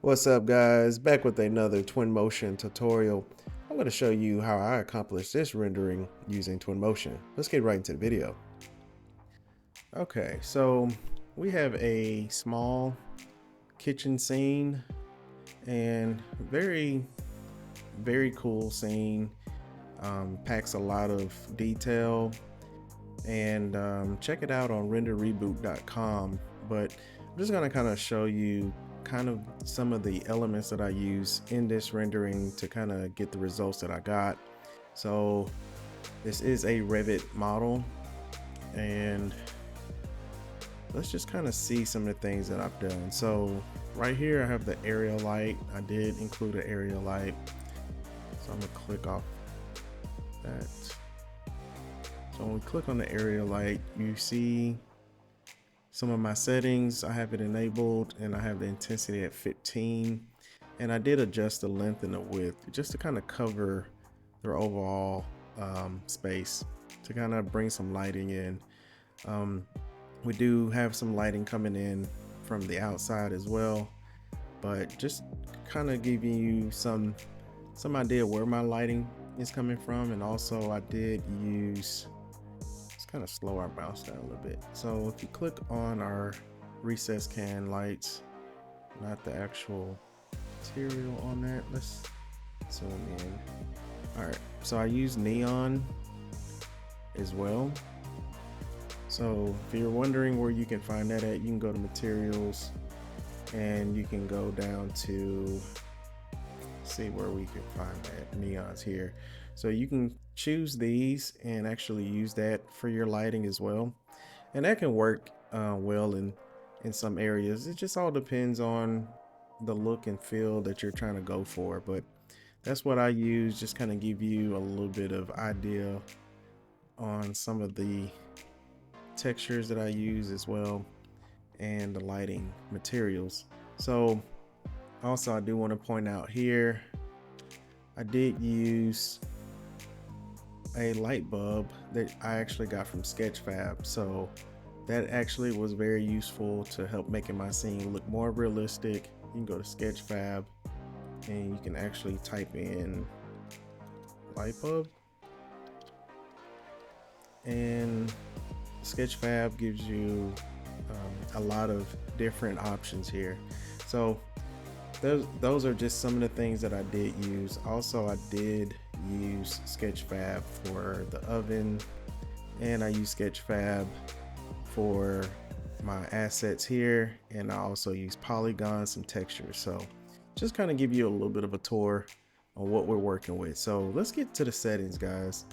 What's up, guys? Back with another Twinmotion tutorial. I'm going to show you how I accomplished this rendering using Twinmotion. Let's get right into the video. Okay, so we have a small kitchen scene and very cool scene. Packs a lot of detail, and check it out on reboot.com. But I'm just going to kind of show you some of the elements that I use in this rendering to kind of get the results that I got. So this is a Revit model, and let's just kind of see some of the things that I've done. So right here I have the area light. I did include an area light, so I'm gonna click off that. So when we click on the area light, you see some of my settings. I have it enabled and I have the intensity at 15, and I did adjust the length and the width just to kind of cover their overall space, to kind of bring some lighting in. We do have some lighting coming in from the outside as well, but just kind of giving you some idea where my lighting is coming from. And also I did use, kind of slow our mouse down a little bit. So if you click on our recess can lights, not the actual material on that, let's zoom in. All right, so I use neon as well. So if you're wondering where you can find that at, you can go to materials and you can go down to see where we can find that. Neon's here. So you can choose these and actually use that for your lighting as well. And that can work well in some areas. It just all depends on the look and feel that you're trying to go for. But that's what I use, just kind of give you a little bit of idea on some of the textures that I use as well, and the lighting materials. So also I do want to point out here, I did use a light bulb that I actually got from Sketchfab. So that actually was very useful to help making my scene look more realistic. You can go to Sketchfab and you can actually type in light bulb, and Sketchfab gives you a lot of different options here. So those are just some of the things that I did use. Also, I did use Sketchfab for the oven, and I use Sketchfab for my assets here, and I also use polygons, some textures. So just kind of give you a little bit of a tour on what we're working with. So let's get to the settings, guys.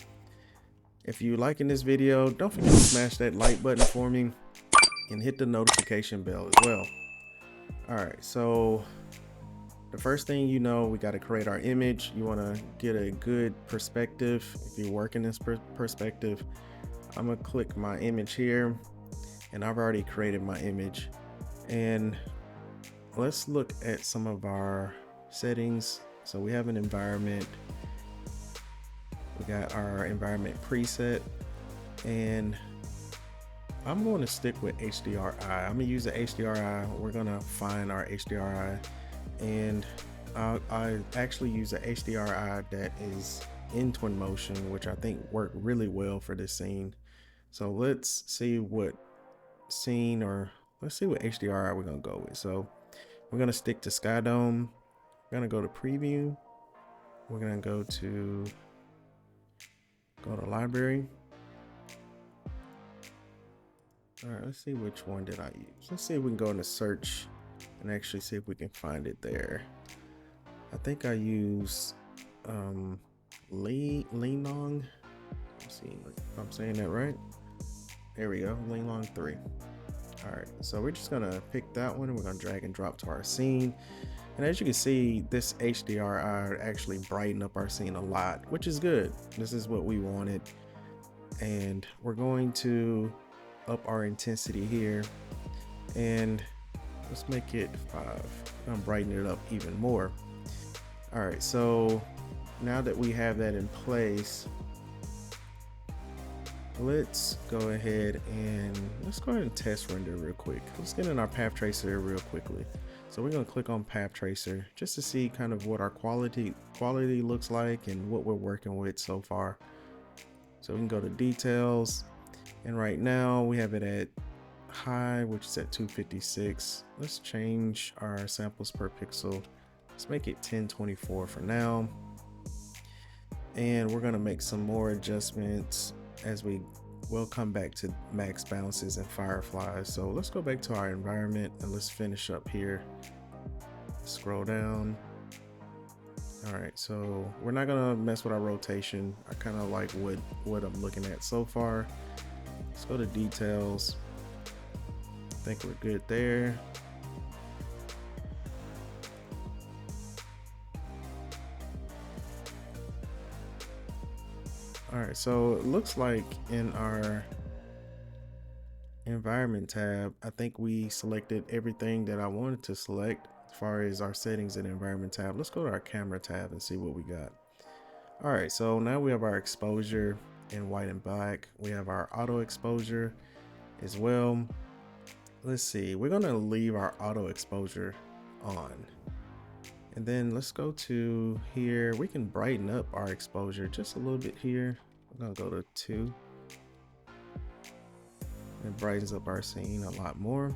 If you're liking this video, don't forget to smash that like button for me and hit the notification bell as well. All right, so the first thing, we got to create our image. You want to get a good perspective. If you're working this perspective, I'm gonna click my image here, and I've already created my image. And let's look at some of our settings. So we have an environment. We got our environment preset, and I'm going to stick with HDRI. I'm gonna use the HDRI. We're gonna find our HDRI, and I actually use a HDRI that is in Twinmotion, which I think worked really well for this scene. So let's see what HDRI we're gonna go with. So we're gonna stick to Sky Dome. We're gonna go to preview. We're gonna go to library. All right, let's see which one did I use. Let's see if we can go into search and actually see if we can find it there. I think I use Linglong. Let's see if I'm saying that right. There we go, Linglong 3. All right, so we're just gonna pick that one and we're gonna drag and drop to our scene. And as you can see, this HDRI actually brightened up our scene a lot, which is good. This is what we wanted. And we're going to up our intensity here, and let's make it 5. I'm brightening it up even more. All right, so now that we have that in place, let's go ahead and test render real quick. Let's get in our path tracer real quickly. So we're going to click on Path Tracer just to see kind of what our quality looks like and what we're working with so far. So we can go to details, and right now we have it at high, which is at 256. Let's change our samples per pixel. Let's make it 1024 for now. And we're going to make some more adjustments as we will come back to max bounces and fireflies. So let's go back to our environment and let's finish up here. Scroll down. All right, so we're not gonna mess with our rotation. I kind of like what I'm looking at so far. Let's go to details. I think we're good there. All right, so it looks like in our environment tab, I think we selected everything that I wanted to select as far as our settings in the environment tab. Let's go to our camera tab and see what we got. All right, so now we have our exposure in white and black. We have our auto exposure as well. Let's see, we're gonna leave our auto exposure on. And then let's go to here. We can brighten up our exposure just a little bit here. I'm gonna go to 2. It brightens up our scene a lot more.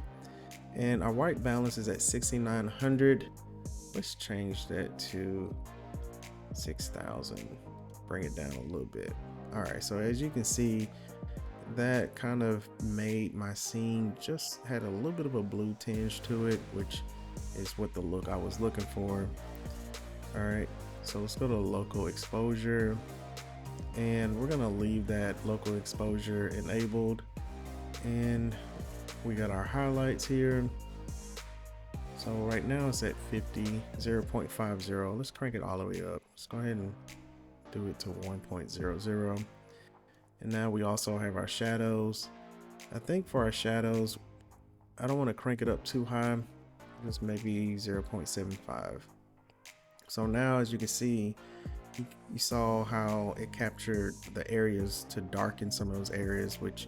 And our white balance is at 6900. Let's change that to 6000. Bring it down a little bit. All right, so as you can see, that kind of made my scene just had a little bit of a blue tinge to it, which is what the look I was looking for. All right, so let's go to local exposure, and we're gonna leave that local exposure enabled. And we got our highlights here. So right now it's at 0.50. Let's crank it all the way up. Let's go ahead and do it to 1.00. And now we also have our shadows. I think for our shadows, I don't want to crank it up too high, just maybe 0.75. So now, as you can see, you saw how it captured the areas to darken some of those areas, which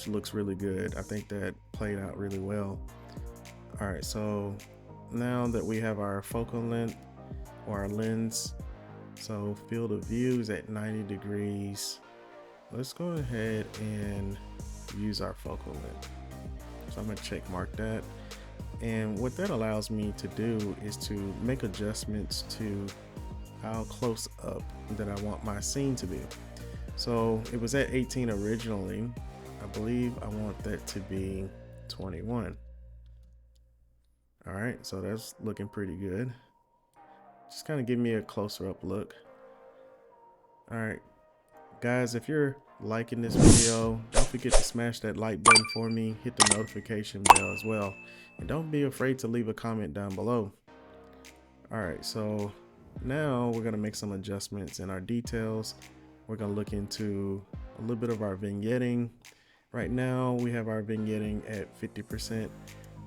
looks really good. I think that played out really well. All right, so now that we have our focal length or our lens, so field of view is at 90 degrees. Let's go ahead and use our focal length. So I'm gonna check mark that. And what that allows me to do is to make adjustments to how close up that I want my scene to be. So it was at 18 originally. I believe I want that to be 21. All right, so that's looking pretty good. Just kind of give me a closer up look. All right, guys, if you're liking this video, don't forget to smash that like button for me, hit the notification bell as well, and don't be afraid to leave a comment down below. All right, so now we're gonna make some adjustments in our details. We're gonna look into a little bit of our vignetting. Right now we have our vignetting at 50%,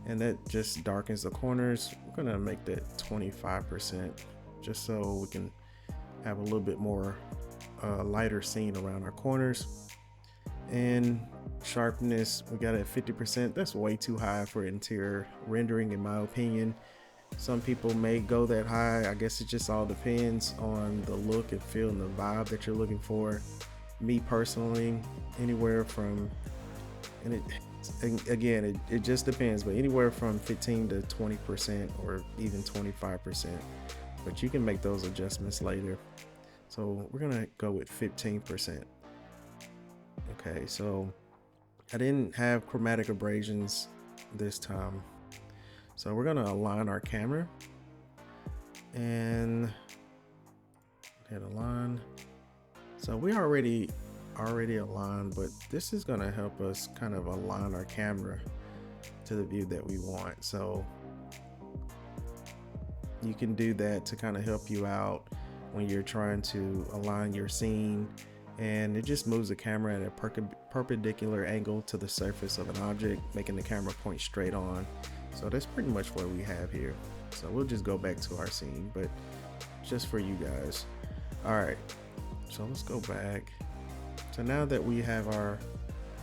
and that just darkens the corners. We're gonna make that 25% just so we can have a little bit more lighter scene around our corners. And sharpness, we got it at 50%. That's way too high for interior rendering, in my opinion. Some people may go that high. I guess it just all depends on the look and feel and the vibe that you're looking for. Me personally, anywhere from, and it just depends, but anywhere from 15 to 20% or even 25%. But you can make those adjustments later. So we're gonna go with 15%. Okay, so I didn't have chromatic abrasions this time. So we're gonna align our camera and hit align. So we already aligned, but this is gonna help us kind of align our camera to the view that we want. So you can do that to kind of help you out when you're trying to align your scene, and it just moves the camera at a perpendicular angle to the surface of an object, making the camera point straight on. So that's pretty much what we have here. So we'll just go back to our scene, but just for you guys. All right, so let's go back. So now that we have our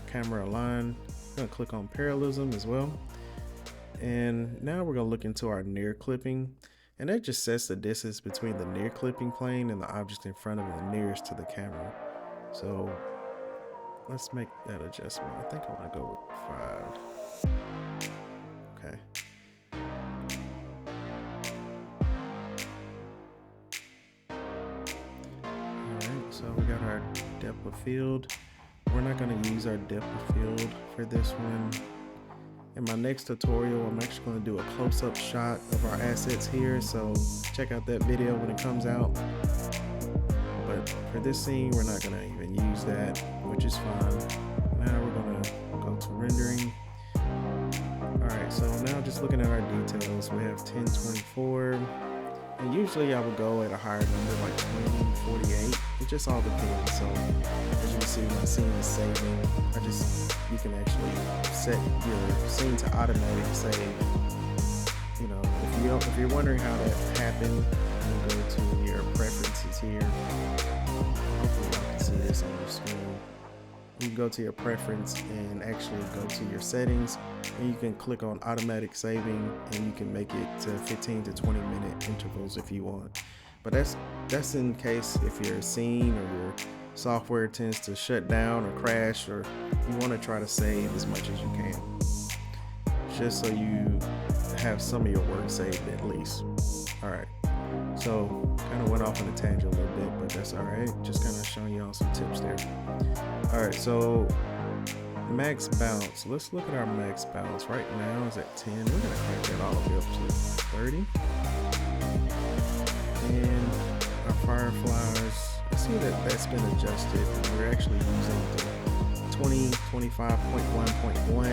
camera aligned, I'm gonna click on parallelism as well. And now we're gonna look into our near clipping, and that just sets the distance between the near clipping plane and the object in front of the nearest to the camera. So let's make that adjustment. I think I want to go with 5. Okay. Alright, so we got our depth of field. We're not going to use our depth of field for this one. In my next tutorial, I'm actually going to do a close-up shot of our assets here, so check out that video when it comes out. But for this scene, we're not going to even use that, which is fine. Now we're going to go to rendering. Alright, so now just looking at our details, we have 1024, and usually I would go at a higher number like 2048. It just all depends. So as you can see, my scene is saving. You can actually set your scene to automatic save. You know, if you're wondering how that happened, you go to your preferences here. Hopefully you can see this on your screen. You can go to your preference and actually go to your settings, and you can click on automatic saving, and you can make it to 15 to 20 minute intervals if you want. But that's in case if your scene or your software tends to shut down or crash, or you want to try to save as much as you can, just so you have some of your work saved at least. All right, so kind of went off on a tangent a little bit, but that's all right. Just kind of showing y'all some tips there. All right, so max bounce. Let's look at our max bounce. Right now it's at 10. We're gonna crank that all the way up to 30. And our fireflies, I see that that's been adjusted. We're actually using the 2025.1.1,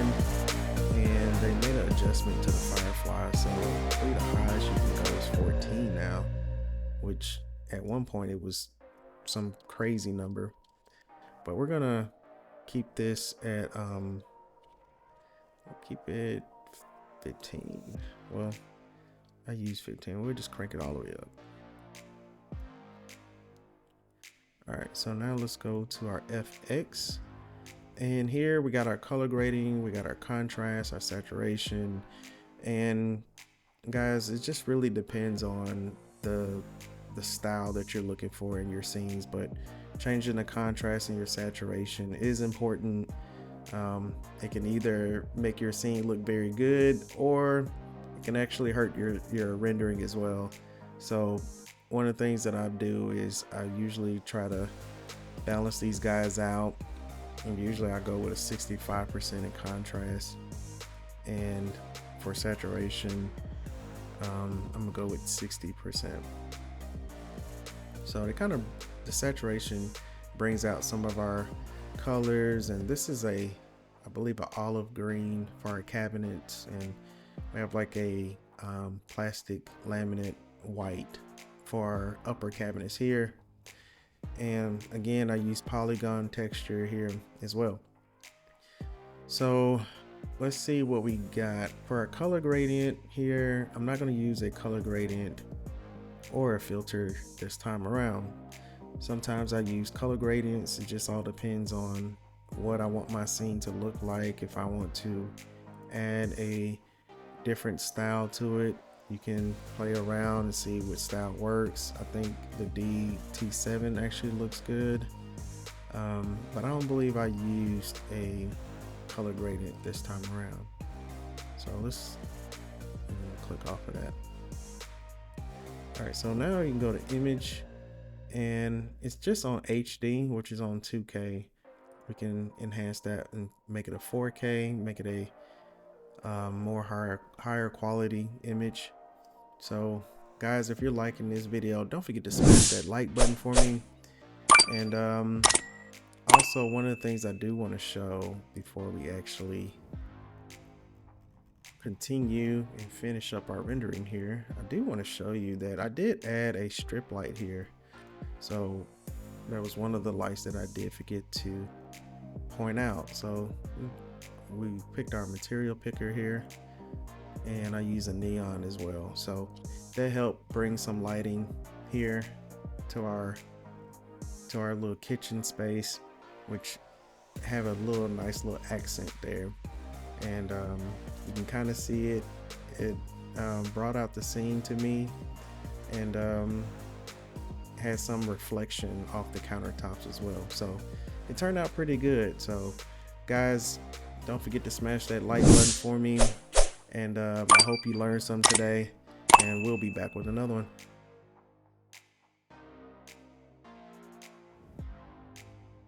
and they made an adjustment to the fireflies. So the highest you can go is 14 now, which at one point it was some crazy number. But we're gonna keep this at keep it 15. Well, I use 15. We'll just crank it all the way up. All right, so now let's go to our FX, and here we got our color grading, we got our contrast, our saturation, and guys, it just really depends on the style that you're looking for in your scenes, but changing the contrast and your saturation is important. It can either make your scene look very good, or it can actually hurt your rendering as well. So one of the things that I do is I usually try to balance these guys out, and usually I go with a 65% in contrast, and for saturation I'm gonna go with 60%. So the saturation brings out some of our colors, and this is I believe an olive green for our cabinets, and we have like a plastic laminate white for our upper cabinets here. And again, I use polygon texture here as well. So let's see what we got for our color gradient here. I'm not going to use a color gradient or a filter this time around. Sometimes I use color gradients. It just all depends on what I want my scene to look like. If I want to add a different style to it, you can play around and see what style works. I think the DT7 actually looks good, but I don't believe I used a color gradient this time around. So let's click off of that. All right, so now you can go to image, and it's just on HD, which is on 2K. We can enhance that and make it a 4K, make it a higher quality image. So guys, if you're liking this video, don't forget to smash that like button for me. And also, one of the things I do want to show before we actually continue and finish up our rendering here, I do want to show you that I did add a strip light here. So that was one of the lights that I did forget to point out. So we picked our material picker here, and I use a neon as well. So that helped bring some lighting here to our little kitchen space, which have a nice little accent there. And You can kind of see it. It brought out the scene to me, and had some reflection off the countertops as well. So it turned out pretty good. So guys, don't forget to smash that like button for me, and I hope you learned some today, and we'll be back with another one.